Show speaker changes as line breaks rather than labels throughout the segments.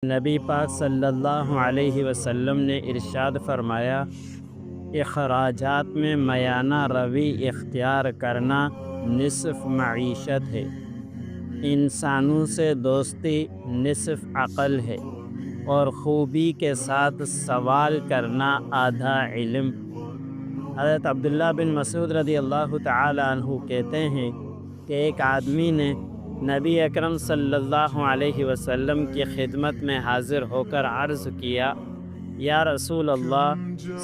نبی پاک صلی اللہ علیہ وسلم نے ارشاد فرمایا کہ خراجات میں میانہ روی اختیار کرنا نصف معیشت ہے، انسانوں سے دوستی نصف عقل ہے، اور خوبی کے ساتھ سوال کرنا آدھا علم۔ حضرت عبداللہ بن مسعود رضی اللہ تعالی عنہ کہتے ہیں کہ ایک آدمی نے نبی اکرم صلی اللہ علیہ وسلم کی خدمت میں حاضر ہو کر عرض کیا، یا رسول اللہ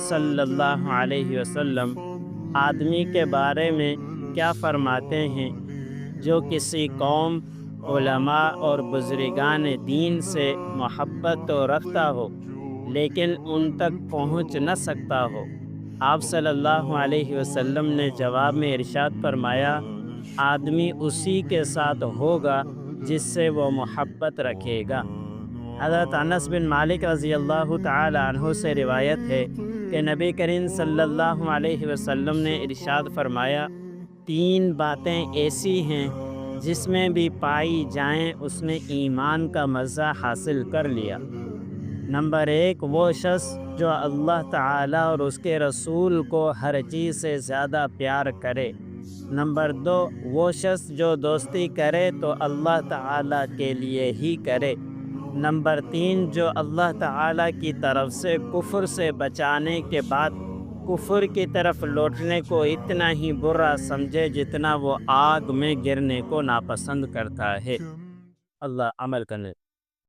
صلی اللہ علیہ وسلم، آدمی کے بارے میں کیا فرماتے ہیں جو کسی قوم، علماء اور بزرگان دین سے محبت تو رکھتا ہو لیکن ان تک پہنچ نہ سکتا ہو؟ آپ صلی اللہ علیہ وسلم نے جواب میں ارشاد فرمایا، آدمی اسی کے ساتھ ہوگا جس سے وہ محبت رکھے گا۔ حضرت انس بن مالک رضی اللہ تعالی عنہ سے روایت ہے کہ نبی کریم صلی اللہ علیہ وسلم نے ارشاد فرمایا، تین باتیں ایسی ہیں جس میں بھی پائی جائیں اس نے ایمان کا مزہ حاصل کر لیا۔ نمبر 1، وہ شخص جو اللہ تعالیٰ اور اس کے رسول کو ہر چیز سے زیادہ پیار کرے۔ نمبر 2، وہ شخص جو دوستی کرے تو اللہ تعالیٰ کے لیے ہی کرے۔ نمبر 3، جو اللہ تعالیٰ کی طرف سے کفر سے بچانے کے بعد کفر کی طرف لوٹنے کو اتنا ہی برا سمجھے جتنا وہ آگ میں گرنے کو ناپسند کرتا ہے۔ اللہ عمل کرنے